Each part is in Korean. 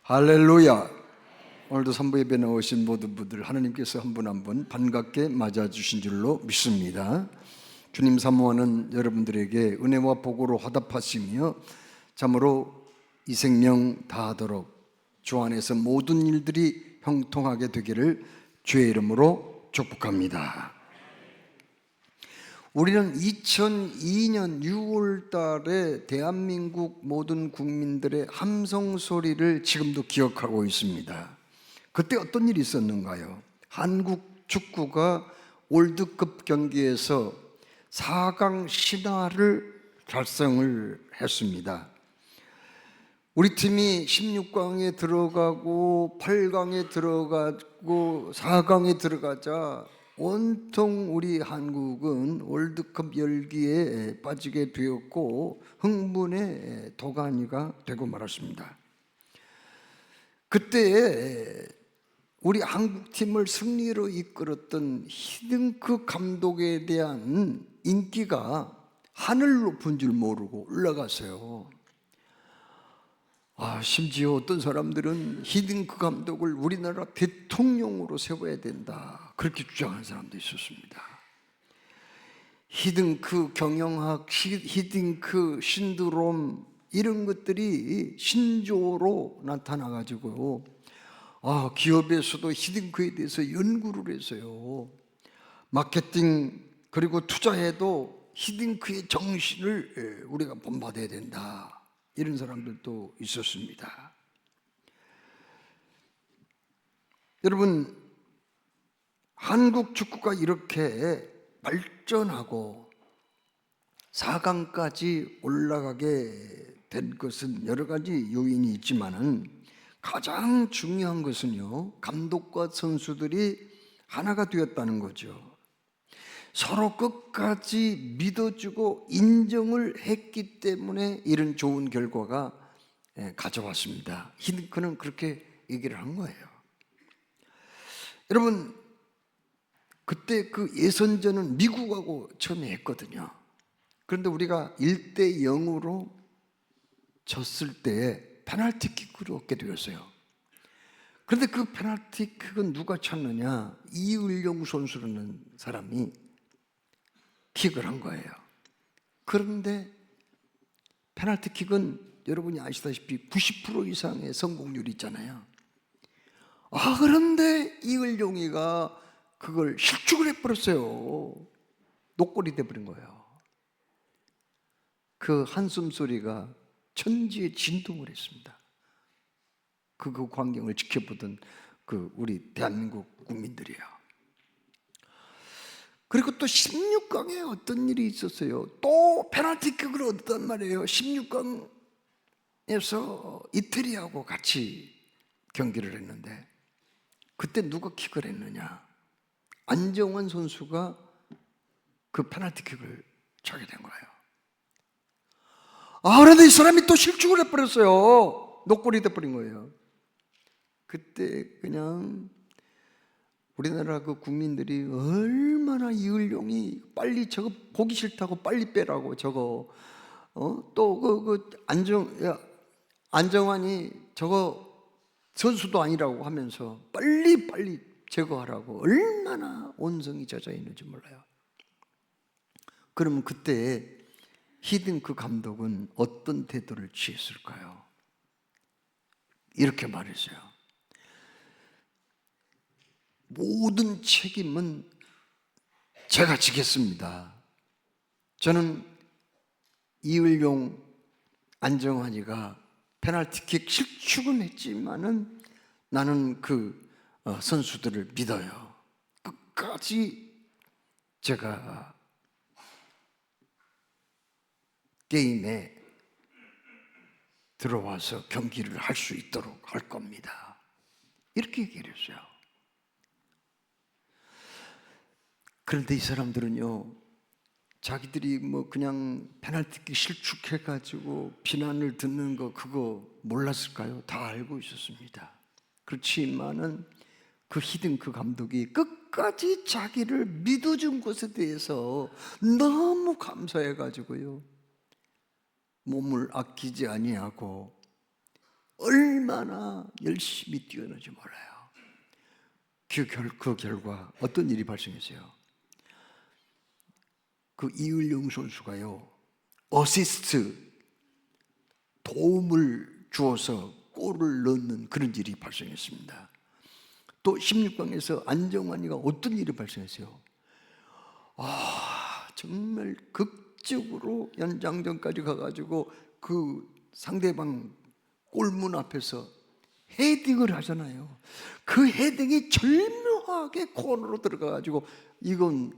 할렐루야. 오늘도 선부 예배 나오신 모든 분들 하나님께서 한 분 한 분 반갑게 맞아주신 줄로 믿습니다. 주님 사모하는 여러분들에게 은혜와 복으로 화답하시며 참으로 이 생명 다하도록 주 안에서 모든 일들이 형통하게 되기를 주의 이름으로 축복합니다. 우리는 2002년 6월 달에 대한민국 모든 국민들의 함성 소리를 지금도 기억하고 있습니다. 그때 어떤 일이 있었는가요? 한국 축구가 월드컵 경기에서 4강 신화를 달성을 했습니다. 우리 팀이 16강에 들어가고 8강에 들어가고 4강에 들어가자 온통 우리 한국은 월드컵 열기에 빠지게 되었고 흥분의 도가니가 되고 말았습니다. 그때 우리 한국팀을 승리로 이끌었던 히딩크 감독에 대한 인기가 하늘 높은 줄 모르고 올라갔어요. 심지어 어떤 사람들은 히딩크 감독을 우리나라 대통령으로 세워야 된다, 그렇게 주장하는 사람도 있었습니다. 히딩크 경영학, 히딩크 신드롬, 이런 것들이 신조어로 나타나가지고 기업에서도 히딩크에 대해서 연구를 했어요. 마케팅 그리고 투자에도 히딩크의 정신을 우리가 본받아야 된다, 이런 사람들도 있었습니다. 여러분, 한국 축구가 이렇게 발전하고 4강까지 올라가게 된 것은 여러 가지 요인이 있지만은 가장 중요한 것은요, 감독과 선수들이 하나가 되었다는 거죠. 서로 끝까지 믿어주고 인정을 했기 때문에 이런 좋은 결과가 가져왔습니다. 히딩크는 그렇게 얘기를 한 거예요. 여러분, 그때 그 예선전은 미국하고 처음에 했거든요. 그런데 우리가 1대0으로 졌을 때 페널티킥을 얻게 되었어요. 그런데 그 페널티킥은 누가 찼느냐? 이을용 선수라는 사람이 킥을 한 거예요. 그런데 페널티킥은 여러분이 아시다시피 90% 이상의 성공률이 있잖아요. 그런데 이을용이가 그걸 실축을 해버렸어요. 노골이 돼버린 거예요. 그 한숨 소리가 천지에 진동을 했습니다. 그 광경을 지켜보던 우리 대한민국 국민들이에요. 그리고 또 16강에 어떤 일이 있었어요. 또 페널티킥을 얻었단 말이에요. 16강에서 이태리하고 같이 경기를 했는데 그때 누가 킥을 했느냐? 안정환 선수가 그 페널티킥을 차게 된 거예요. 그런데 이 사람이 또 실축을 해버렸어요. 노골이 돼버린 거예요. 그때 그냥 우리나라 그 국민들이 얼마나 이을용이 빨리 저거 보기 싫다고 빨리 빼라고 저거 또 안정환이 저거 선수도 아니라고 하면서 빨리 제거하라고 얼마나 온성이 젖어 있는지 몰라요. 그러면 그때 히딩크 감독은 어떤 태도를 취했을까요? 이렇게 말했어요. 모든 책임은 제가 지겠습니다. 저는 이을용, 안정환이가 페널티킥 실축은 했지만은 나는 그 선수들을 믿어요. 끝까지 제가 게임에 들어와서 경기를 할 수 있도록 할 겁니다. 이렇게 얘기를 했어요. 그런데 이 사람들은요, 자기들이 그냥 페널티킥 실축해가지고 비난을 듣는 거 그거 몰랐을까요? 다 알고 있었습니다. 그렇지만은 그 히딩크 감독이 끝까지 자기를 믿어준 것에 대해서 너무 감사해가지고요, 몸을 아끼지 아니하고 얼마나 열심히 뛰었는지 몰라요. 그 결과 어떤 일이 발생했어요? 그 이을용 선수가요, 어시스트, 도움을 주어서 골을 넣는 그런 일이 발생했습니다. 또 16강에서 안정환이가 어떤 일이 발생했어요? 정말 극적으로 연장전까지 가가지고 그 상대방 골문 앞에서 헤딩을 하잖아요. 그 헤딩이 절묘하게 코너로 들어가가지고 이건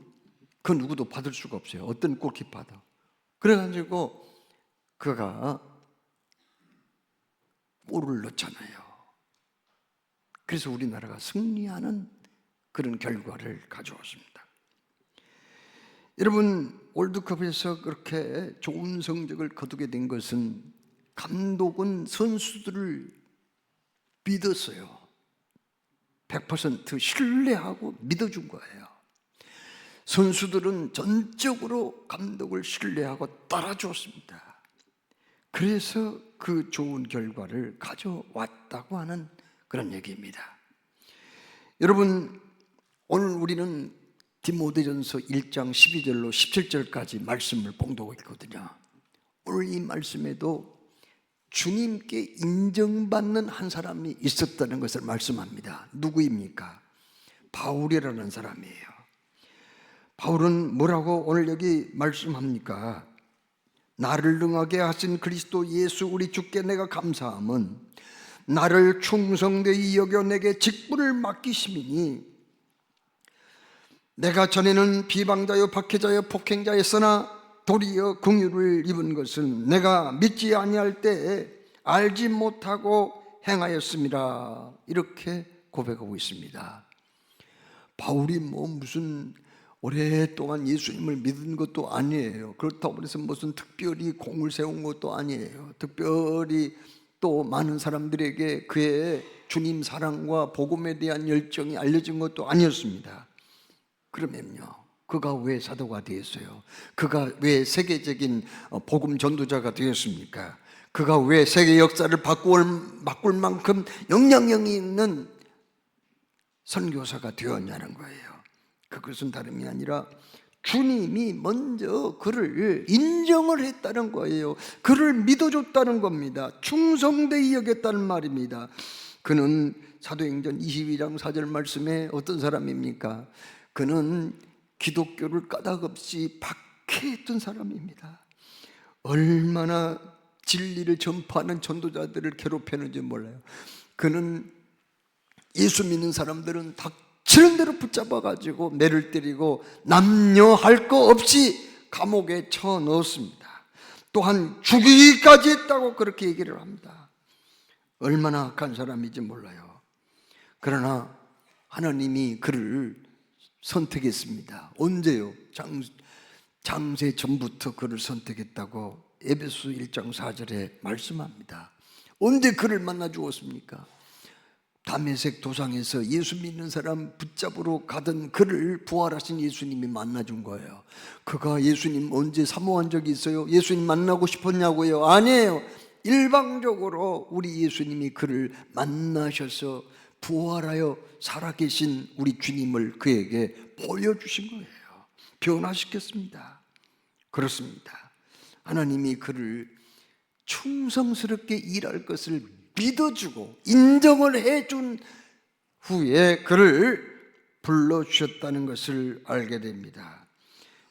그 누구도 받을 수가 없어요. 어떤 골키퍼도. 그래가지고 그가 골을 넣잖아요. 그래서 우리나라가 승리하는 그런 결과를 가져왔습니다. 여러분, 월드컵에서 그렇게 좋은 성적을 거두게 된 것은 감독은 선수들을 믿었어요. 100% 신뢰하고 믿어준 거예요. 선수들은 전적으로 감독을 신뢰하고 따라줬습니다. 그래서 그 좋은 결과를 가져왔다고 하는 그런 얘기입니다. 여러분, 오늘 우리는 디모데전서 1장 12절로 17절까지 말씀을 봉독했거든요. 오늘 이 말씀에도 주님께 인정받는 한 사람이 있었다는 것을 말씀합니다. 누구입니까? 바울이라는 사람이에요. 바울은 뭐라고 오늘 여기 말씀합니까? 나를 능하게 하신 그리스도 예수 우리 주께 내가 감사함은 나를 충성되이 여겨 내게 직분을 맡기심이니 내가 전에는 비방자여 박해자여 폭행자였으나 도리어 긍휼을 입은 것은 내가 믿지 아니할 때에 알지 못하고 행하였습니다. 이렇게 고백하고 있습니다. 바울이 무슨 오랫동안 예수님을 믿은 것도 아니에요. 그렇다고 해서 무슨 특별히 공을 세운 것도 아니에요. 특별히 또 많은 사람들에게 그의 주님 사랑과 복음에 대한 열정이 알려진 것도 아니었습니다. 그러면요, 그가 왜 사도가 되었어요? 그가 왜 세계적인 복음 전도자가 되었습니까? 그가 왜 세계 역사를 바꿀 만큼 영향력이 있는 선교사가 되었냐는 거예요. 그것은 다름이 아니라 주님이 먼저 그를 인정을 했다는 거예요. 그를 믿어줬다는 겁니다. 충성되이 여겼다는 말입니다. 그는 사도행전 22장 4절 말씀에 어떤 사람입니까? 그는 기독교를 까닭없이 박해했던 사람입니다. 얼마나 진리를 전파하는 전도자들을 괴롭혔는지 몰라요. 그는 예수 믿는 사람들은 닥치는 대로 붙잡아가지고 매를 때리고 남녀할 거 없이 감옥에 쳐넣었습니다. 또한 죽이기까지 했다고 그렇게 얘기를 합니다. 얼마나 악한 사람인지 몰라요. 그러나 하나님이 그를 선택했습니다. 언제요? 장세 전부터 그를 선택했다고 에베소 1장 4절에 말씀합니다. 언제 그를 만나 주었습니까? 다메섹 도상에서 예수 믿는 사람 붙잡으러 가던 그를 부활하신 예수님이 만나준 거예요. 그가 예수님 언제 사모한 적이 있어요? 예수님 만나고 싶었냐고요? 아니에요. 일방적으로 우리 예수님이 그를 만나셔서 부활하여 살아계신 우리 주님을 그에게 보여주신 거예요. 변화시켰습니다. 그렇습니다. 하나님이 그를 충성스럽게 일할 것을 믿어주고 인정을 해준 후에 그를 불러주셨다는 것을 알게 됩니다.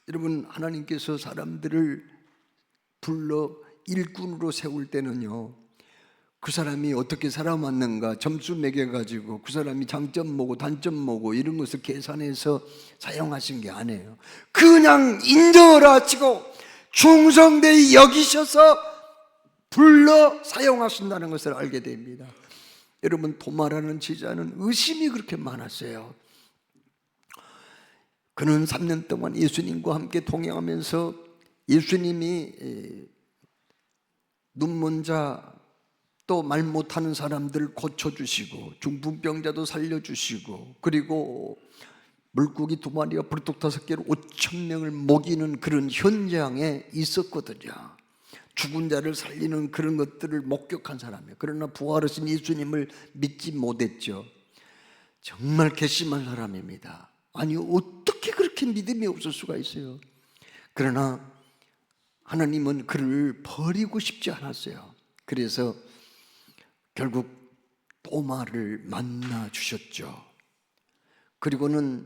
여러분, 하나님께서 사람들을 불러 일꾼으로 세울 때는요, 그 사람이 어떻게 살아왔는가 점수 매겨가지고 그 사람이 장점 뭐고 단점 뭐고 이런 것을 계산해서 사용하신 게 아니에요. 그냥 인정을 하시고 충성되이 여기셔서 불러 사용하신다는 것을 알게 됩니다. 여러분, 도마라는 제자는 의심이 그렇게 많았어요. 그는 3년 동안 예수님과 함께 동행하면서 예수님이 눈먼 자 또 말 못하는 사람들 고쳐주시고 중풍병자도 살려주시고 그리고 물고기 2마리가 불독 5개로 5,000명을 먹이는 그런 현장에 있었거든요. 죽은 자를 살리는 그런 것들을 목격한 사람이에요. 그러나 부활하신 예수님을 믿지 못했죠. 정말 괘씸한 사람입니다. 아니, 어떻게 그렇게 믿음이 없을 수가 있어요? 그러나 하나님은 그를 버리고 싶지 않았어요. 그래서 결국 도마를 만나 주셨죠. 그리고는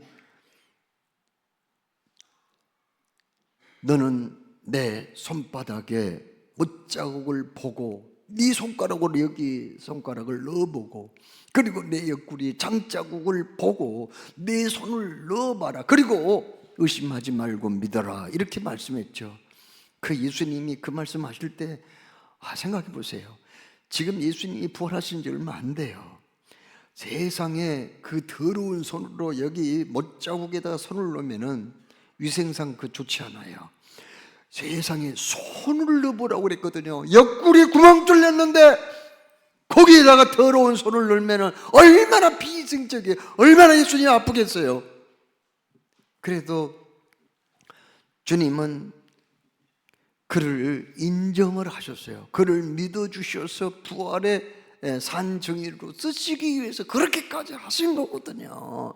너는 내 손바닥에 못자국을 보고 네 손가락으로 여기 손가락을 넣어보고, 그리고 내 옆구리에 장자국을 보고 내 손을 넣어봐라. 그리고 의심하지 말고 믿어라. 이렇게 말씀했죠. 그 예수님이 그 말씀하실 때 생각해 보세요. 지금 예수님이 부활하신 지 얼마 안 돼요. 세상에 그 더러운 손으로 여기 못자국에다가 손을 넣으면은 위생상 그 좋지 않아요. 세상에 손을 넣어보라고 그랬거든요. 옆구리 구멍 뚫렸는데 거기에다가 더러운 손을 넣으면 얼마나 비위생적이에요. 얼마나 예수님이 아프겠어요. 그래도 주님은 그를 인정을 하셨어요. 그를 믿어주셔서 부활의 산 증인으로 쓰시기 위해서 그렇게까지 하신 거거든요.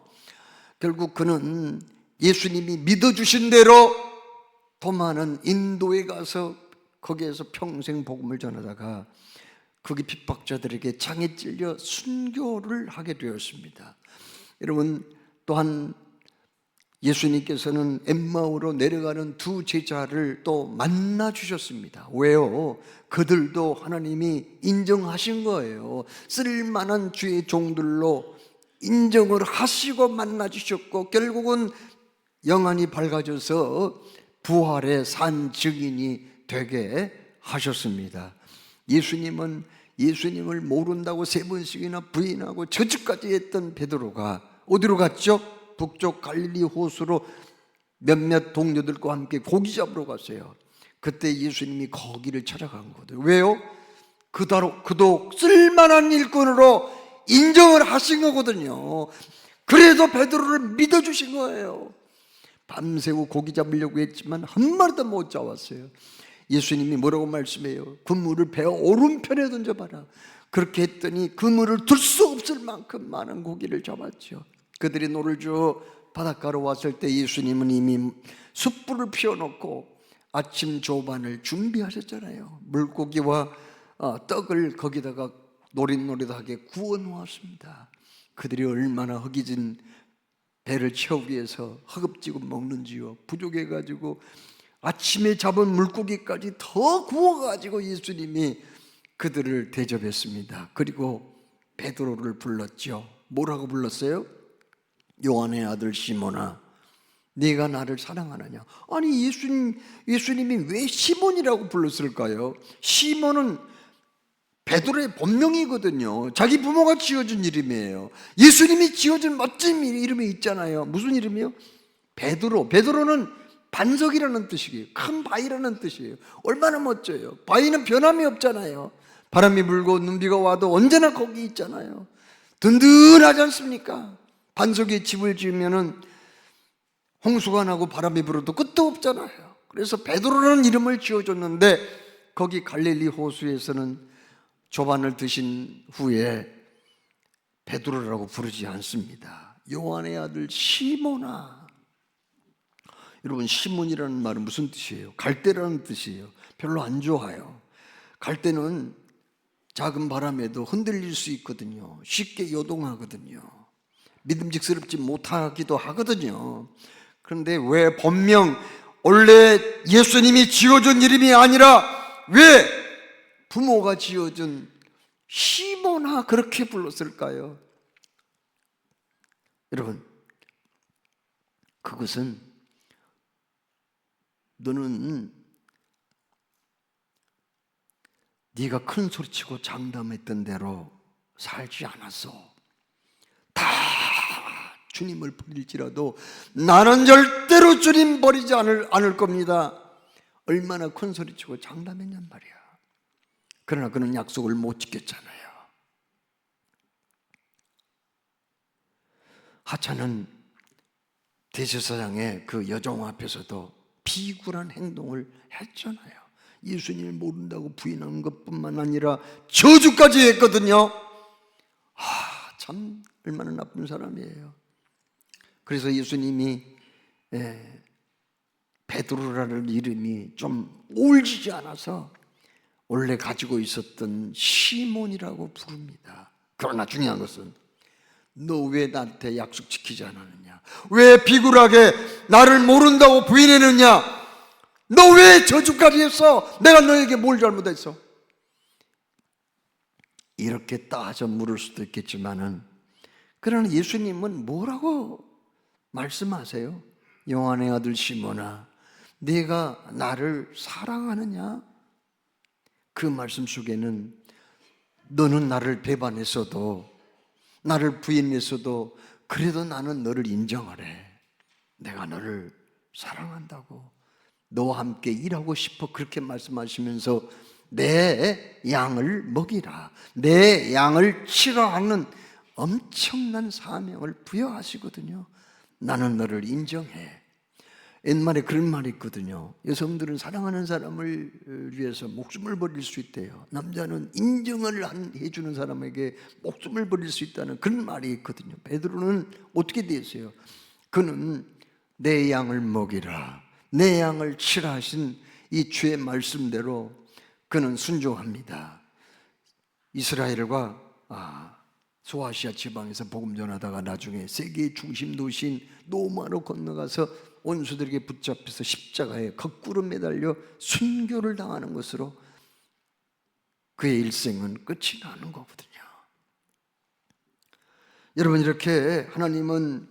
결국 그는 예수님이 믿어주신 대로 도마는 인도에 가서 거기에서 평생 복음을 전하다가 거기 핍박자들에게 창에 찔려 순교를 하게 되었습니다. 여러분, 또한 예수님께서는 엠마오로 내려가는 두 제자를 또 만나 주셨습니다. 왜요? 그들도 하나님이 인정하신 거예요. 쓸만한 주의 종들로 인정을 하시고 만나 주셨고, 결국은 영안이 밝아져서 부활의 산 증인이 되게 하셨습니다. 예수님은 예수님을 모른다고 3번씩이나 부인하고 저주까지 했던 베드로가 어디로 갔죠? 북쪽 갈릴리 호수로 몇몇 동료들과 함께 고기 잡으러 갔어요. 그때 예수님이 거기를 찾아간 거거든요. 왜요? 그도 쓸만한 일꾼으로 인정을 하신 거거든요. 그래도 베드로를 믿어주신 거예요. 밤새고 고기 잡으려고 했지만 한 마리도 못 잡았어요. 예수님이 뭐라고 말씀해요? 그물을 배 오른편에 던져봐라. 그렇게 했더니 그물을 둘 수 없을 만큼 많은 고기를 잡았죠. 그들이 노를 저어 바닷가로 왔을 때 예수님은 이미 숯불을 피워놓고 아침 조반을 준비하셨잖아요. 물고기와 떡을 거기다가 노릇노릇하게 구워 놓았습니다. 그들이 얼마나 허기진 배를 채우기 위해서 허겁지겁 먹는지요. 부족해가지고 아침에 잡은 물고기까지 더 구워가지고 예수님이 그들을 대접했습니다. 그리고 베드로를 불렀죠. 뭐라고 불렀어요? 요한의 아들 시몬아, 네가 나를 사랑하느냐? 아니, 예수님이 왜 시몬이라고 불렀을까요? 시몬은 베드로의 본명이거든요. 자기 부모가 지어준 이름이에요. 예수님이 지어준 멋진 이름이 있잖아요. 무슨 이름이요? 베드로. 베드로는 반석이라는 뜻이에요. 큰 바위라는 뜻이에요. 얼마나 멋져요. 바위는 변함이 없잖아요. 바람이 불고 눈비가 와도 언제나 거기 있잖아요. 든든하지 않습니까? 반석에 집을 지으면은 홍수가 나고 바람이 불어도 끝도 없잖아요. 그래서 베드로라는 이름을 지어줬는데 거기 갈릴리 호수에서는 조반을 드신 후에 베드로라고 부르지 않습니다. 요한의 아들 시몬아. 여러분, 시몬이라는 말은 무슨 뜻이에요? 갈대라는 뜻이에요. 별로 안 좋아요. 갈대는 작은 바람에도 흔들릴 수 있거든요. 쉽게 요동하거든요. 믿음직스럽지 못하기도 하거든요. 그런데 왜 본명, 원래 예수님이 지어준 이름이 아니라 왜 부모가 지어준 시몬아 그렇게 불렀을까요? 여러분, 그것은 너는 네가 큰 소리치고 장담했던 대로 살지 않았어. 다 주님을 버릴지라도 나는 절대로 주님 버리지 않을 겁니다. 얼마나 큰 소리치고 장담했냔 말이야. 그러나 그는 약속을 못 지켰잖아요. 하찮은 대제사장의 그 여종 앞에서도 비굴한 행동을 했잖아요. 예수님을 모른다고 부인한 것뿐만 아니라 저주까지 했거든요. 참 얼마나 나쁜 사람이에요. 그래서 예수님이 베드로라는 이름이 좀 어울리지 않아서 원래 가지고 있었던 시몬이라고 부릅니다. 그러나 중요한 것은 너 왜 나한테 약속 지키지 않았느냐? 왜 비굴하게 나를 모른다고 부인했느냐? 너 왜 저주까지 했어? 내가 너에게 뭘 잘못했어? 이렇게 따져 물을 수도 있겠지만은, 그러나 예수님은 뭐라고 말씀하세요? 요한의 아들 시몬아, 네가 나를 사랑하느냐? 그 말씀 속에는 너는 나를 배반했어도, 나를 부인했어도 그래도 나는 너를 인정을 해. 내가 너를 사랑한다고, 너와 함께 일하고 싶어. 그렇게 말씀하시면서 내 양을 먹이라, 내 양을 치라하는 엄청난 사명을 부여하시거든요. 나는 너를 인정해. 옛말에 그런 말이 있거든요. 여성들은 사랑하는 사람을 위해서 목숨을 버릴 수 있대요. 남자는 인정을 해주는 사람에게 목숨을 버릴 수 있다는 그런 말이 있거든요. 베드로는 어떻게 됐어요? 그는 내 양을 먹이라, 내 양을 치라 하신 이 주의 말씀대로 그는 순종합니다. 이스라엘과 소아시아 지방에서 복음 전하다가 나중에 세계의 중심 도시인 로마로 건너가서 원수들에게 붙잡혀서 십자가에 거꾸로 매달려 순교를 당하는 것으로 그의 일생은 끝이 나는 거거든요. 여러분, 이렇게 하나님은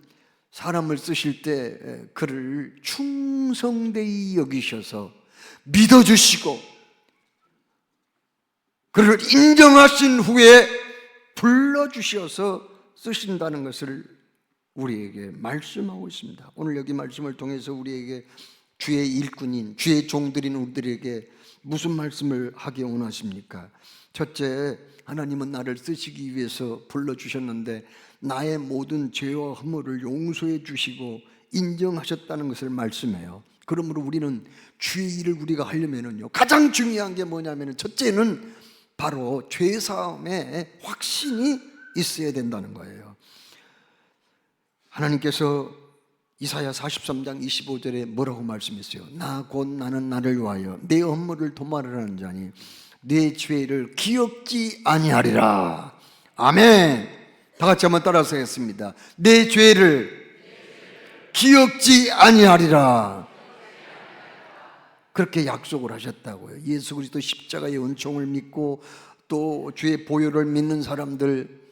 사람을 쓰실 때 그를 충성되이 여기셔서 믿어주시고 그를 인정하신 후에 불러주셔서 쓰신다는 것을 우리에게 말씀하고 있습니다. 오늘 여기 말씀을 통해서 우리에게 주의 일꾼인, 주의 종들인 우리들에게 무슨 말씀을 하기 원하십니까? 첫째, 하나님은 나를 쓰시기 위해서 불러주셨는데 나의 모든 죄와 허물을 용서해 주시고 인정하셨다는 것을 말씀해요. 그러므로 우리는 주의 일을 우리가 하려면요, 가장 중요한 게 뭐냐면, 첫째는 바로 죄사함의 확신이 있어야 된다는 거예요. 하나님께서 이사야 43장 25절에 뭐라고 말씀했어요? 나 곧 나는 나를 위하여 내 허물을 도말하는 자니 내 죄를 기억지 아니하리라. 아멘. 다 같이 한번 따라서 하겠습니다. 내 죄를 기억지 아니하리라. 그렇게 약속을 하셨다고요. 예수 그리스도 십자가의 은총을 믿고 또 주의 보혈을 믿는 사람들,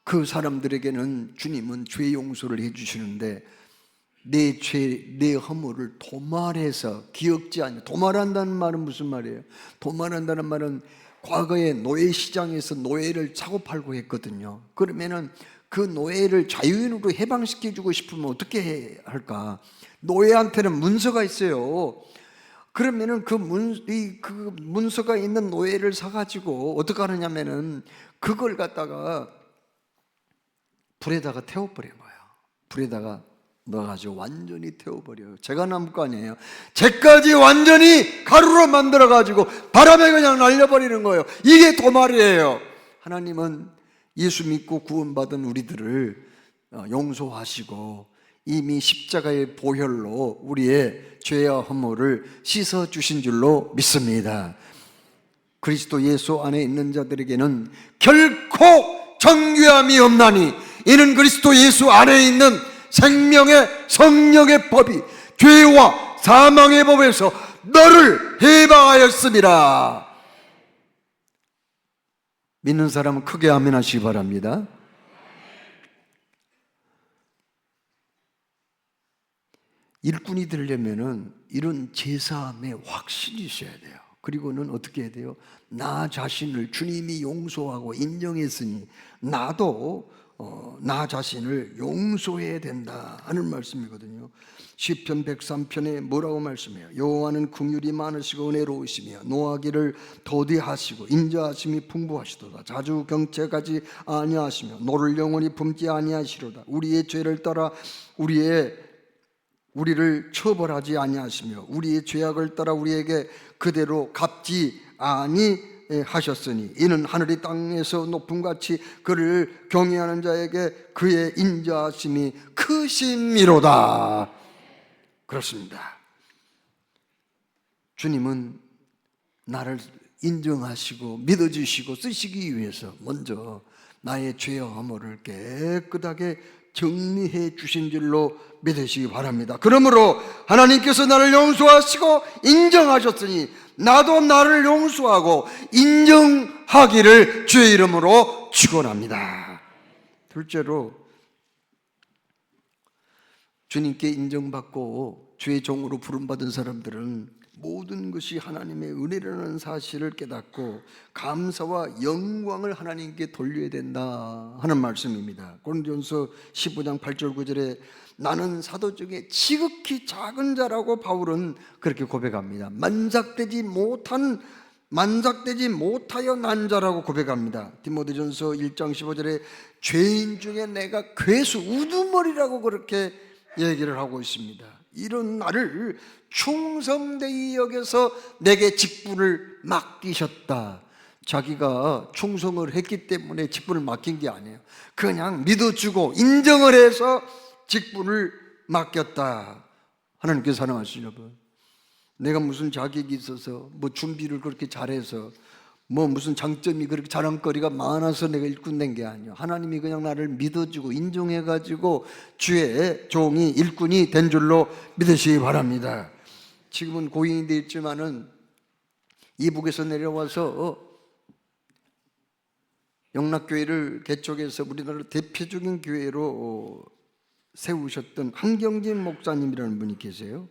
그 사람들에게는 주님은 죄 용서를 해주시는데 내 죄, 내 허물을 도말해서 기억지 않냐. 도말한다는 말은 무슨 말이에요? 도말한다는 말은 과거에 노예시장에서 노예를 사고 팔고 했거든요. 그러면은 그 노예를 자유인으로 해방시켜주고 싶으면 어떻게 할까? 노예한테는 문서가 있어요. 그러면은 그 문서가 있는 노예를 사가지고 어떻게 하느냐면은 그걸 갖다가 불에다가 태워버려요. 불에다가 넣어가지고 완전히 태워버려요. 재가 남을 거 아니에요. 재까지 완전히 가루로 만들어가지고 바람에 그냥 날려버리는 거예요. 이게 도말이에요. 하나님은 예수 믿고 구원받은 우리들을 용서하시고 이미 십자가의 보혈로 우리의 죄와 허물을 씻어주신 줄로 믿습니다. 그리스도 예수 안에 있는 자들에게는 결코 정죄함이 없나니 이는 그리스도 예수 안에 있는 생명의 성령의 법이 죄와 사망의 법에서 너를 해방하였습니다. 믿는 사람은 크게 아멘 하시기 바랍니다. 일꾼이 되려면은 이런 제사함의 확신이 있어야 돼요. 그리고는 어떻게 해야 돼요? 나 자신을 주님이 용서하고 인정했으니 나도 나 자신을 용서해야 된다 하는 말씀이거든요. 시편 103편에 뭐라고 말씀해요? 여호와는 긍휼이 많으시고 은혜로우시며 노하기를 더디하시고 인자하심이 풍부하시도다. 자주 경채가지 아니하시며 노를 영원히 품지 아니하시로다. 우리의 죄를 따라 우리의 우리를 처벌하지 아니하시며 우리의 죄악을 따라 우리에게 그대로 갚지 아니하셨으니 이는 하늘이 땅에서 높음같이 그를 경외하는 자에게 그의 인자하심이 크심이로다. 그렇습니다. 주님은 나를 인정하시고 믿어주시고 쓰시기 위해서 먼저 나의 죄와 허물을 깨끗하게 정리해 주신 줄로 믿으시기 바랍니다. 그러므로 하나님께서 나를 용서하시고 인정하셨으니 나도 나를 용서하고 인정하기를 주의 이름으로 축원합니다. 둘째로, 주님께 인정받고 주의 종으로 부름받은 사람들은 모든 것이 하나님의 은혜라는 사실을 깨닫고 감사와 영광을 하나님께 돌려야 된다 하는 말씀입니다. 고린도전서 15장 8절 9절에 나는 사도 중에 지극히 작은 자라고 바울은 그렇게 고백합니다. 만삭되지 못하여 난 자라고 고백합니다. 디모데전서 1장 15절에 죄인 중에 내가 괴수 우두머리라고 그렇게 얘기를 하고 있습니다. 이런 나를 충성되이 여겨서 내게 직분을 맡기셨다. 자기가 충성을 했기 때문에 직분을 맡긴 게 아니에요. 그냥 믿어주고 인정을 해서 직분을 맡겼다. 하나님께 사랑하시는 여러분, 내가 무슨 자격이 있어서 뭐 준비를 그렇게 잘해서 뭐 무슨 장점이 그렇게 자랑거리가 많아서 내가 일꾼 된 게 아니에요. 하나님이 그냥 나를 믿어주고 인정해가지고 주의 종이 일꾼이 된 줄로 믿으시기 바랍니다. 지금은 고인이 되어 있지만은 이북에서 내려와서 영락교회를 개척해서 우리나라 대표적인 교회로 세우셨던 한경진 목사님이라는 분이 계세요.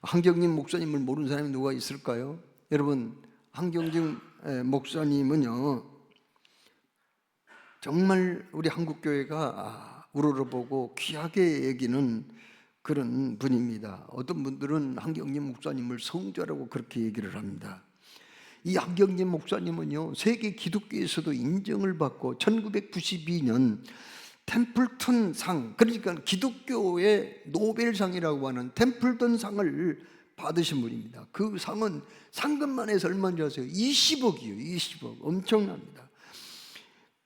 한경진 목사님을 모르는 사람이 누가 있을까요? 여러분, 한경진 목사님은요 정말 우리 한국교회가 우러러보고 귀하게 여기는 그런 분입니다. 어떤 분들은 한경진 목사님을 성자라고 그렇게 얘기를 합니다. 이 한경진 목사님은요 세계 기독교에서도 인정을 받고 1992년 템플턴 상, 그러니까 기독교의 노벨상이라고 하는 템플턴 상을 받으신 분입니다. 그 상은 상금만 해서 얼마인지 아세요? 20억이에요. 20억. 엄청납니다.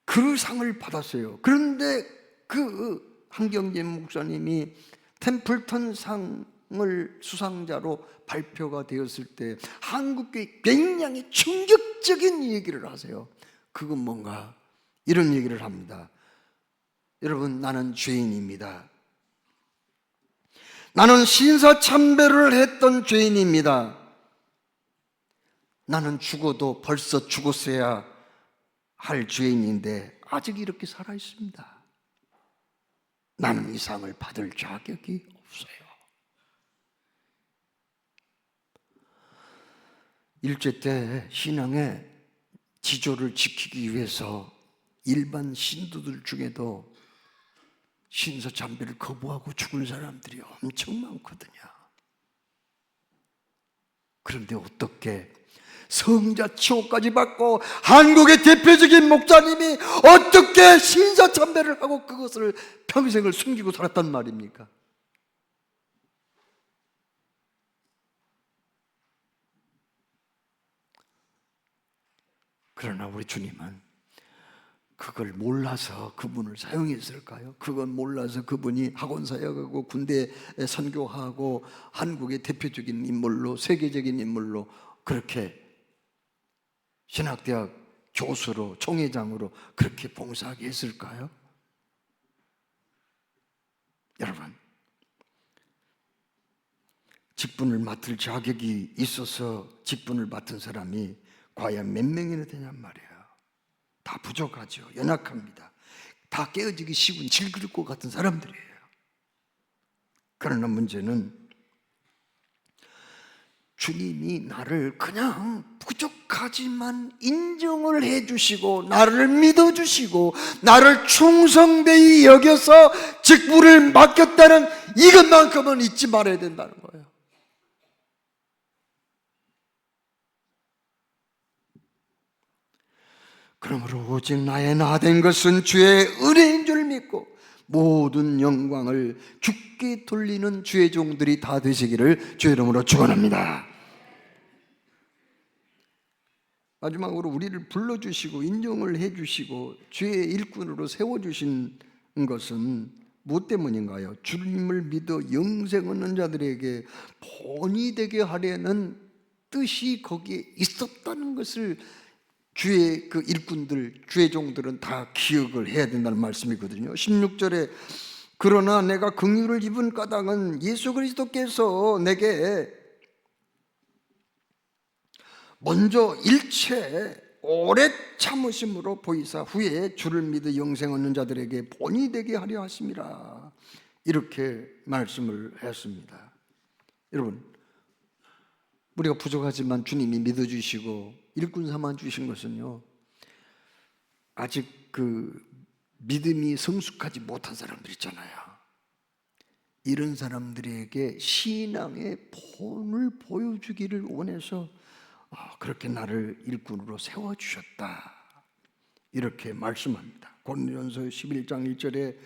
그 상을 받았어요. 그런데 그 한경진 목사님이 템플턴 상을 수상자로 발표가 되었을 때 한국교회 굉장히 충격적인 얘기를 하세요. 그건 뭔가 이런 얘기를 합니다. 여러분, 나는 죄인입니다. 나는 신사참배를 했던 죄인입니다. 나는 죽어도 벌써 죽었어야 할 죄인인데 아직 이렇게 살아 있습니다. 나는 이 상을 받을 자격이 없어요. 일제 때 신앙의 지조를 지키기 위해서 일반 신도들 중에도 신사참배를 거부하고 죽은 사람들이 엄청 많거든요. 그런데 어떻게 성자 칭호까지 받고 한국의 대표적인 목사님이 어떻게 신사참배를 하고 그것을 평생을 숨기고 살았단 말입니까? 그러나 우리 주님은 그걸 몰라서 그분을 사용했을까요? 그건 몰라서 그분이 학원 사역하고 군대에 선교하고 한국의 대표적인 인물로, 세계적인 인물로 그렇게 신학대학 교수로, 총회장으로 그렇게 봉사하게 했을까요? 여러분, 직분을 맡을 자격이 있어서 직분을 맡은 사람이 과연 몇 명이나 되냔 말이에요. 다 부족하죠. 연약합니다. 다 깨어지기 쉬운 질그릇과 같은 사람들이에요. 그러나 문제는 주님이 나를 그냥 부족하지만 인정을 해주시고 나를 믿어주시고 나를 충성되이 여겨서 직분을 맡겼다는 이것만큼은 잊지 말아야 된다는 거예요. 그러므로 오직 나의 나 된 것은 주의 은혜인 줄 믿고 모든 영광을 주께 돌리는 주의 종들이 다 되시기를 주의 이름으로 축원합니다. 마지막으로 우리를 불러주시고 인정을 해주시고 주의 일꾼으로 세워주신 것은 무엇 때문인가요? 주님을 믿어 영생 얻는 자들에게 본이 되게 하려는 뜻이 거기에 있었다는 것을 주의 그 일꾼들, 주의 종들은 다 기억을 해야 된다는 말씀이거든요. 16절에 그러나 내가 긍휼을 입은 까닭은 예수 그리스도께서 내게 먼저 일체 오래 참으심으로 보이사 후에 주를 믿어 영생 얻는 자들에게 본이 되게 하려 하심이라, 이렇게 말씀을 했습니다. 여러분, 우리가 부족하지만 주님이 믿어주시고 일꾼 삼아 주신 것은요, 아직 그 믿음이 성숙하지 못한 사람들 있잖아요. 이런 사람들에게 신앙의 본을 보여주기를 원해서 그렇게 나를 일꾼으로 세워주셨다, 이렇게 말씀합니다. 고린도전서 11장 1절에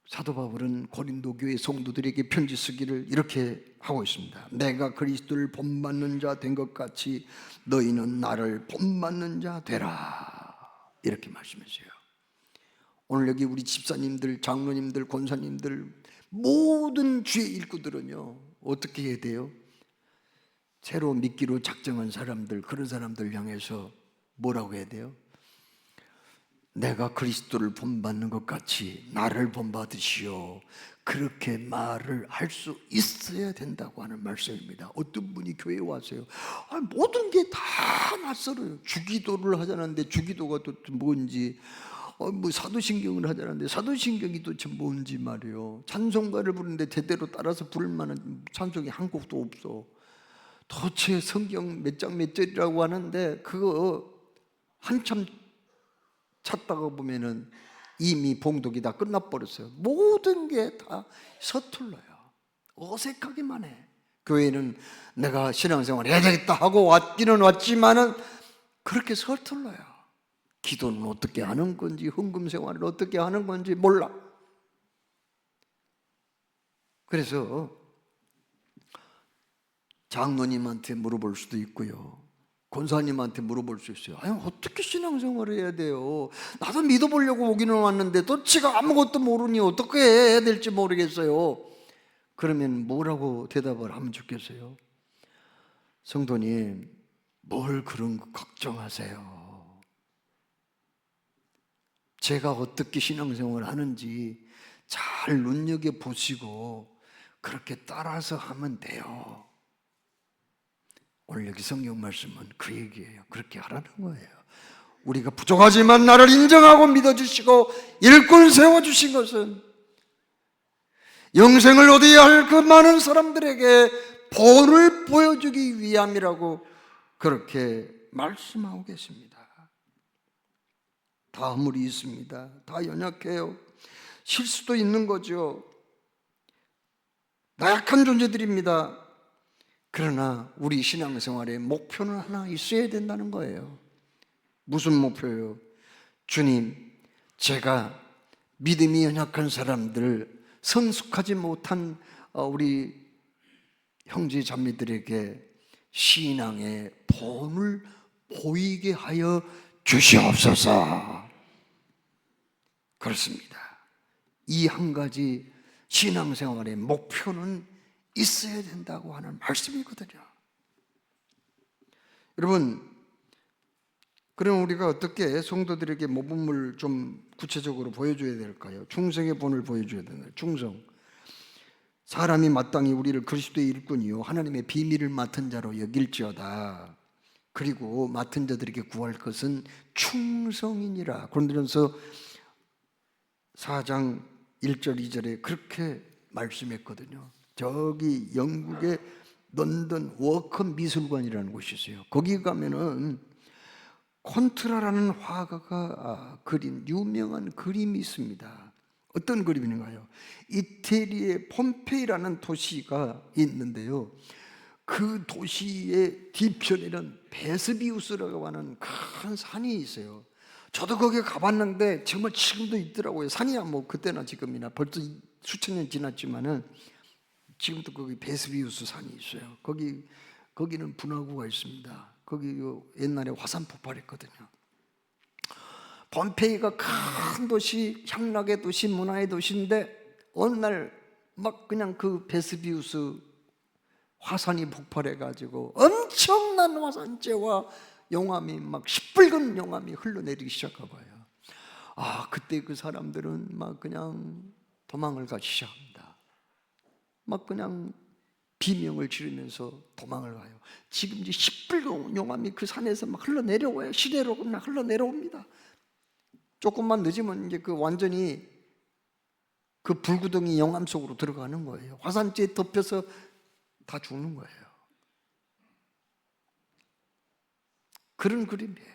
사도 바울은 고린도 교회 성도들에게 편지 쓰기를 이렇게 하고 있습니다. 내가 그리스도를 본받는 자 된 것 같이 너희는 나를 본받는 자 되라, 이렇게 말씀했어요. 오늘 여기 우리 집사님들, 장로님들, 권사님들, 모든 주의 일꾼들은요, 어떻게 해야 돼요? 새로 믿기로 작정한 사람들, 그런 사람들 향해서 뭐라고 해야 돼요? 내가 그리스도를 본받는 것 같이 나를 본받으시오, 그렇게 말을 할 수 있어야 된다고 하는 말씀입니다. 어떤 분이 교회에 와서요, 모든 게 다 낯설어요. 주기도를 하자는데 주기도가 또 뭔지, 뭐 사도신경을 하자는데 사도신경이 도대체 뭔지 말이에요. 찬송가를 부르는데 제대로 따라서 부를 만한 찬송이 한 곡도 없어. 도대체 성경 몇 장 몇 절이라고 하는데 그거 한참 찾다가 보면은 이미 봉독이 다 끝나버렸어요. 모든 게 다 서툴러요. 어색하기만 해. 교회는 내가 신앙생활 해야 되겠다 하고 왔기는 왔지만은 그렇게 서툴러요. 기도는 어떻게 하는 건지, 헌금생활을 어떻게 하는 건지 몰라. 그래서 장로님한테 물어볼 수도 있고요, 권사님한테 물어볼 수 있어요. 어떻게 신앙생활을 해야 돼요? 나도 믿어보려고 오기는 왔는데 도대체가 아무것도 모르니 어떻게 해야 될지 모르겠어요. 그러면 뭐라고 대답을 하면 좋겠어요? 성도님, 뭘 그런 거 걱정하세요? 제가 어떻게 신앙생활을 하는지 잘 눈여겨보시고 그렇게 따라서 하면 돼요. 오늘 여기 성경 말씀은 그 얘기예요. 그렇게 하라는 거예요. 우리가 부족하지만 나를 인정하고 믿어주시고 일꾼 세워주신 것은 영생을 얻어야 할 그 많은 사람들에게 본을 보여주기 위함이라고 그렇게 말씀하고 계십니다. 다 허물이 있습니다. 다 연약해요. 실수도 있는 거죠. 나약한 존재들입니다. 그러나 우리 신앙생활의 목표는 하나 있어야 된다는 거예요. 무슨 목표요? 주님, 제가 믿음이 연약한 사람들, 성숙하지 못한 우리 형제 자매들에게 신앙의 본을 보이게 하여 주시옵소서. 그렇습니다. 이 한 가지 신앙생활의 목표는 있어야 된다고 하는 말씀이거든요. 여러분, 그럼 우리가 어떻게 성도들에게 모범을 좀 구체적으로 보여줘야 될까요? 충성의 본을 보여줘야 되나요? 충성. 사람이 마땅히 우리를 그리스도의 일꾼이요 하나님의 비밀을 맡은 자로 여길지어다. 그리고 맡은 자들에게 구할 것은 충성이니라. 고린도전서 4장 1절 2절에 그렇게 말씀했거든요. 저기 영국의 런던 워커 미술관이라는 곳이 있어요. 거기 가면은 콘트라라는 화가가 그린 유명한 그림이 있습니다. 어떤 그림인가요? 이태리의 폼페이라는 도시가 있는데요, 그 도시의 뒤편에는 베스비우스라고 하는 큰 산이 있어요. 저도 거기 가봤는데 정말 지금도 있더라고요. 산이야 뭐 그때나 지금이나 벌써 수천 년 지났지만은 지금도 거기 베스비우스 산이 있어요. 거기는 분화구가 있습니다. 거기 옛날에 화산 폭발했거든요. 폼페이가 큰 도시, 향락의 도시, 문화의 도시인데 어느 날 막 그냥 그 베스비우스 화산이 폭발해가지고 엄청난 화산재와 용암이 막 시뻘건 용암이 흘러내리기 시작하고요. 그때 그 사람들은 막 그냥 도망을 가기 시작합니다. 막 그냥 비명을 지르면서 도망을 가요. 지금 이제 시뻘건 용암이 그 산에서 막 흘러내려와요. 시내로 그냥 흘러내려옵니다. 조금만 늦으면 이제 그 완전히 그 불구덩이 용암 속으로 들어가는 거예요. 화산재에 덮여서 다 죽는 거예요. 그런 그림이에요.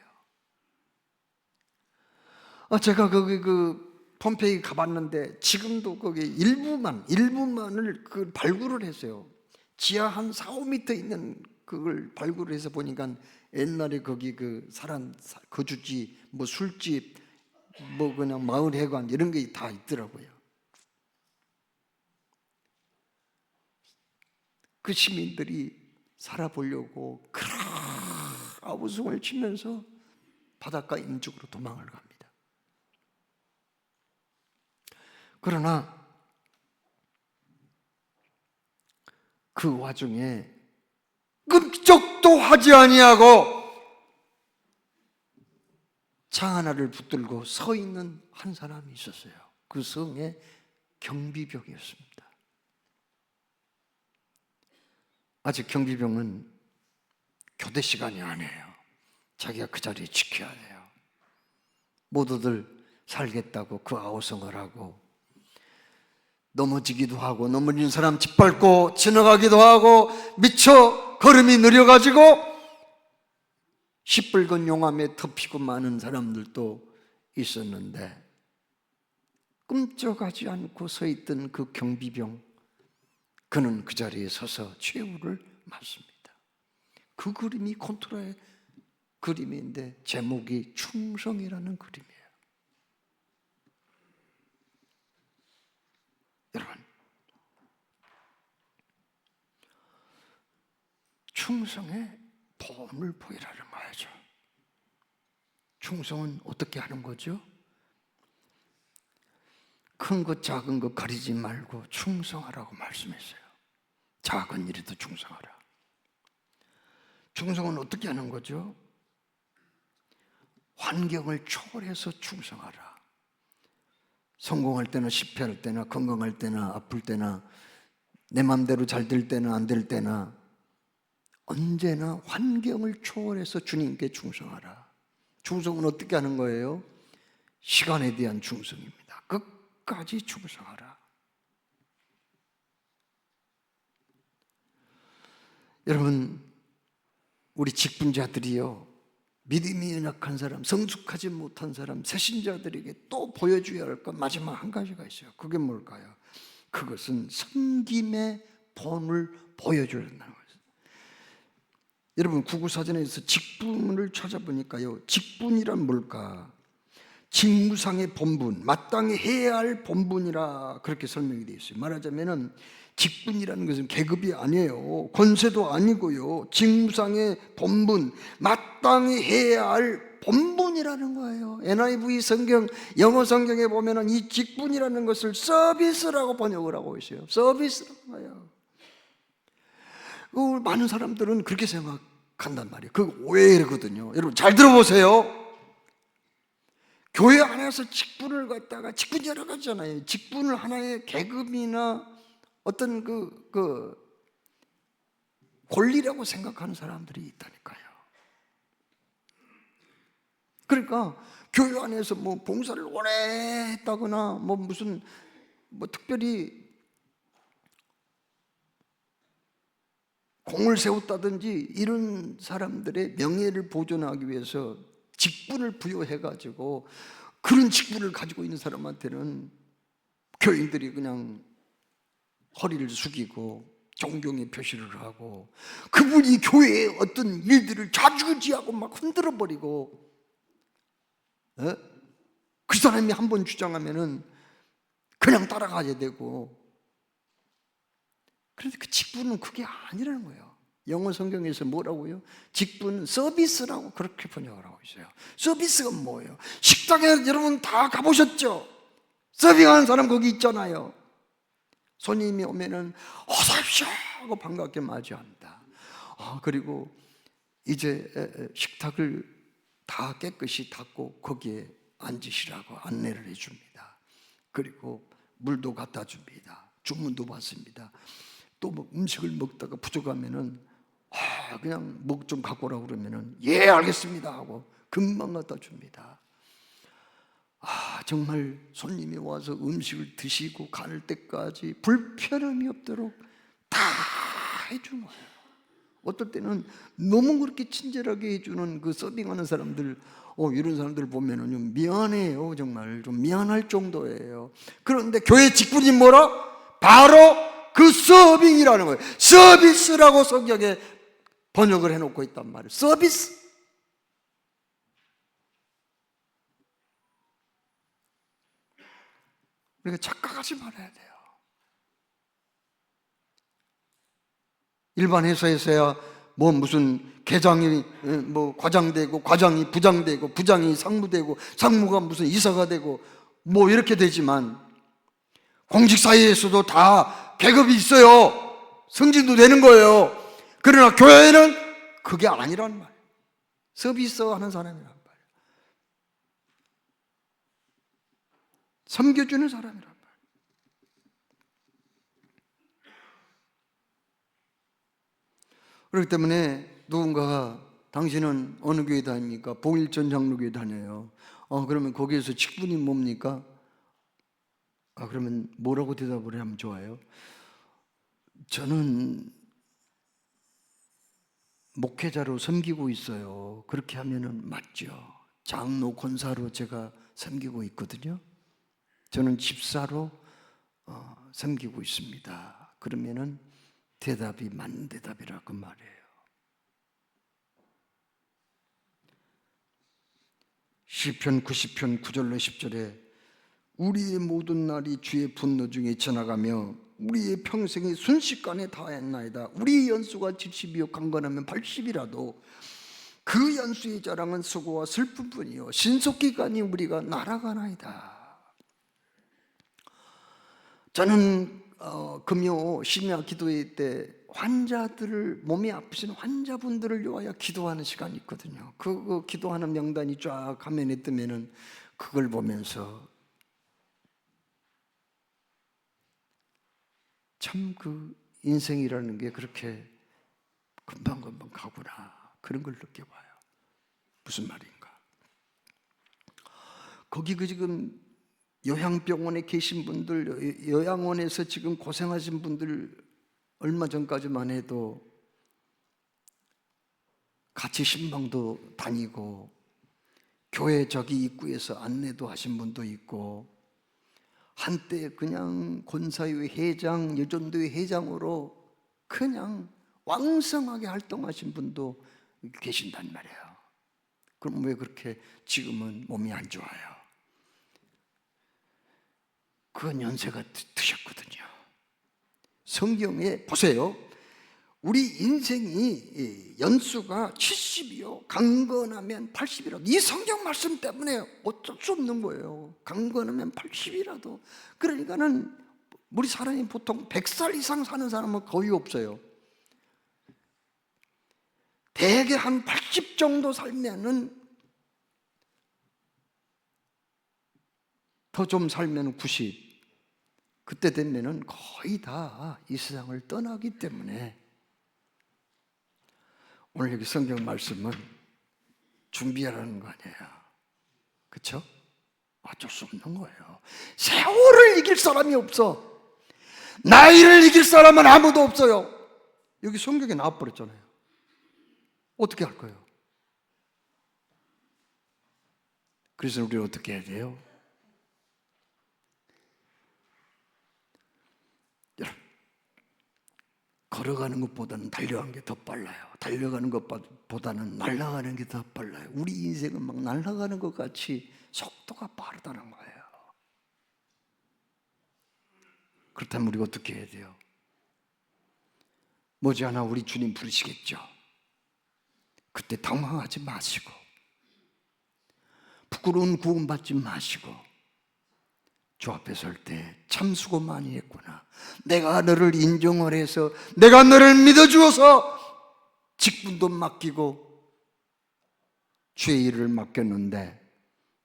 제가 거기 그 폼페이 가봤는데 지금도 거기 일부만을 그 발굴을 했어요. 지하 한 4, 5m 있는 그걸 발굴을 해서 보니까 옛날에 거기 그 사람 거주지, 뭐 술집, 뭐 그냥 마을 회관 이런 게 다 있더라고요. 그 시민들이 살아보려고 아우성을 치면서 바닷가 인쪽으로 도망을 갑니다. 그러나 그 와중에 끔찍도 하지 아니하고 창 하나를 붙들고 서 있는 한 사람이 있었어요. 그 성에 경비병이었습니다. 아직 경비병은 교대 시간이 아니에요. 자기가 그 자리에 지켜야 돼요. 모두들 살겠다고 그 아우성을 하고 넘어지기도 하고 넘어진 사람 짓밟고 지나가기도 하고 미쳐 걸음이 느려가지고 시뻘건 용암에 덮이고 많은 사람들도 있었는데 끔찍하지 않고 서 있던 그 경비병, 그는 그 자리에 서서 최후를 맞습니다. 그 그림이 콘트라의 그림인데 제목이 충성이라는 그림이에요. 여러분, 충성의 본을 보이라는 말이죠. 충성은 어떻게 하는 거죠? 큰 것 작은 것 가리지 말고 충성하라고 말씀했어요. 작은 일에도 충성하라. 충성은 어떻게 하는 거죠? 환경을 초월해서 충성하라. 성공할 때나 실패할 때나 건강할 때나 아플 때나 내 마음대로 잘 될 때나 안 될 때나 언제나 환경을 초월해서 주님께 충성하라. 충성은 어떻게 하는 거예요? 시간에 대한 충성입니다. 끝까지 충성하라. 여러분, 우리 직분자들이요, 믿음이 연약한 사람, 성숙하지 못한 사람, 새신자들에게 또 보여줘야 할 것 마지막 한 가지가 있어요. 그게 뭘까요? 그것은 섬김의 본을 보여줘야 한다는 거예요. 여러분, 구구사전에서 직분을 찾아보니까요, 직분이란 뭘까? 직무상의 본분, 마땅히 해야 할 본분이라 그렇게 설명이 되어 있어요. 말하자면은 직분이라는 것은 계급이 아니에요. 권세도 아니고요. 직무상의 본분, 마땅히 해야 할 본분이라는 거예요. NIV 성경, 영어 성경에 보면은 이 직분이라는 것을 서비스라고 번역을 하고 있어요. 서비스라는 거예요. 많은 사람들은 그렇게 생각한단 말이에요. 그 오해거든요. 여러분 잘 들어보세요. 교회 안에서 직분을 갖다가, 직분 여러 가지잖아요. 직분을 하나의 계급이나 어떤 그 권리라고 생각하는 사람들이 있다니까요. 그러니까 교회 안에서 뭐 봉사를 오래 했다거나 뭐 무슨 특별히 공을 세웠다든지 이런 사람들의 명예를 보존하기 위해서 직분을 부여해가지고 그런 직분을 가지고 있는 사람한테는 교인들이 그냥 허리를 숙이고 존경의 표시를 하고 그분이 교회의 어떤 일들을 좌지우지하고 막 흔들어버리고 어? 그 사람이 한 번 주장하면은 그냥 따라가야 되고, 그런데 그 직분은 그게 아니라는 거예요. 영어 성경에서 뭐라고요? 직분은 서비스라고 그렇게 번역을 하고 있어요. 서비스가 뭐예요? 식당에 여러분 다 가보셨죠? 서빙하는 사람 거기 있잖아요. 손님이 오면은 어서 오십시오 하고 반갑게 맞이합니다. 그리고 이제 식탁을 다 깨끗이 닦고 거기에 앉으시라고 안내를 해줍니다. 그리고 물도 갖다 줍니다. 주문도 받습니다. 또 뭐 음식을 먹다가 부족하면은 그냥 뭐 좀 갖고 오라고 그러면은 예 알겠습니다 하고 금방 갖다 줍니다. 정말 손님이 와서 음식을 드시고 갈 때까지 불편함이 없도록 다 해준 거예요. 어떨 때는 너무 그렇게 친절하게 해주는 그 서빙하는 사람들, 이런 사람들 보면은 좀 미안해요. 정말 좀 미안할 정도예요. 그런데 교회 직분이 뭐라? 바로 그 서빙이라는 거예요. 서비스라고 성경에 번역을 해놓고 있단 말이에요. 서비스. 우리가 착각하지 말아야 돼요. 일반 회사에서야 뭐 무슨 계장이 뭐 과장되고, 과장이 부장되고, 부장이 상무되고, 상무가 무슨 이사가 되고 뭐 이렇게 되지만, 공직사회에서도 다 계급이 있어요. 승진도 되는 거예요. 그러나 교회는 그게 아니란 말이에요. 서비스 하는 사람이란 말이에요. 섬겨주는 사람이란 말이에요. 그렇기 때문에 누군가가 당신은 어느 교회 다닙니까? 봉일전 장로교회 다녀요. 그러면 거기에서 직분이 뭡니까? 그러면 뭐라고 대답을 하면 좋아요? 저는 목회자로 섬기고 있어요. 그렇게 하면은 맞죠. 장로 권사로 제가 섬기고 있거든요. 저는 집사로 섬기고 있습니다. 그러면은 대답이 맞는 대답이라 그 말이에요. 시편 90편 9절로 10절에 우리의 모든 날이 주의 분노 중에 지나가며 우리의 평생이 순식간에 다했나이다. 우리의 연수가 70이요 강건하면 80이라도 그 연수의 자랑은 수고와 슬픔뿐이요 신속기간이 우리가 날아가나이다. 저는 금요 심야 기도회 때 환자들을, 몸이 아프신 환자분들을 위하여 기도하는 시간이 있거든요. 그 기도하는 명단이 쫙 화면에 뜨면은 그걸 보면서 참 그 인생이라는 게 그렇게 금방금방 가구나, 그런 걸 느껴봐요. 무슨 말인가? 거기 지금 요양병원에 계신 분들, 요양원에서 지금 고생하신 분들, 얼마 전까지만 해도 같이 신방도 다니고 교회 저기 입구에서 안내도 하신 분도 있고, 한때 그냥 권사회 회장, 여전도회 회장으로 그냥 왕성하게 활동하신 분도 계신단 말이에요. 그럼 왜 그렇게 지금은 몸이 안 좋아요? 그건 연세가 드셨거든요. 성경에 보세요. 우리 인생이 연수가 70이요 강건하면 80이라도, 이 성경 말씀 때문에 어쩔 수 없는 거예요. 강건하면 80이라도. 그러니까는 우리 사람이 보통 100살 이상 사는 사람은 거의 없어요. 대개 한 80 정도 살면은, 더 좀 살면 90, 그때 되면은 거의 다 이 세상을 떠나기 때문에 오늘 여기 성경 말씀은 준비하라는 거 아니에요. 그렇죠? 어쩔 수 없는 거예요. 세월을 이길 사람이 없어. 나이를 이길 사람은 아무도 없어요. 여기 성경에 나와버렸잖아요. 어떻게 할 거예요? 그래서 우리 어떻게 해야 돼요? 걸어가는 것보다는 달려가는 게 더 빨라요. 달려가는 것보다는 날아가는 게 더 빨라요. 우리 인생은 막 날아가는 것 같이 속도가 빠르다는 거예요. 그렇다면 우리가 어떻게 해야 돼요? 머지않아 우리 주님 부르시겠죠. 그때 당황하지 마시고, 부끄러운 구원받지 마시고, 주 앞에 설 때 참 수고 많이 했구나, 내가 너를 인정을 해서 내가 너를 믿어주어서 직분도 맡기고 주의 일을 맡겼는데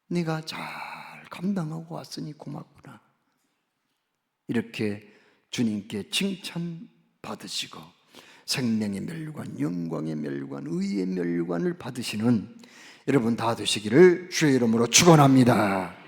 네가 잘 감당하고 왔으니 고맙구나, 이렇게 주님께 칭찬받으시고 생명의 멸류관, 영광의 멸류관, 의의 멸류관을 받으시는 여러분 다 되시기를 주의 이름으로 축원합니다.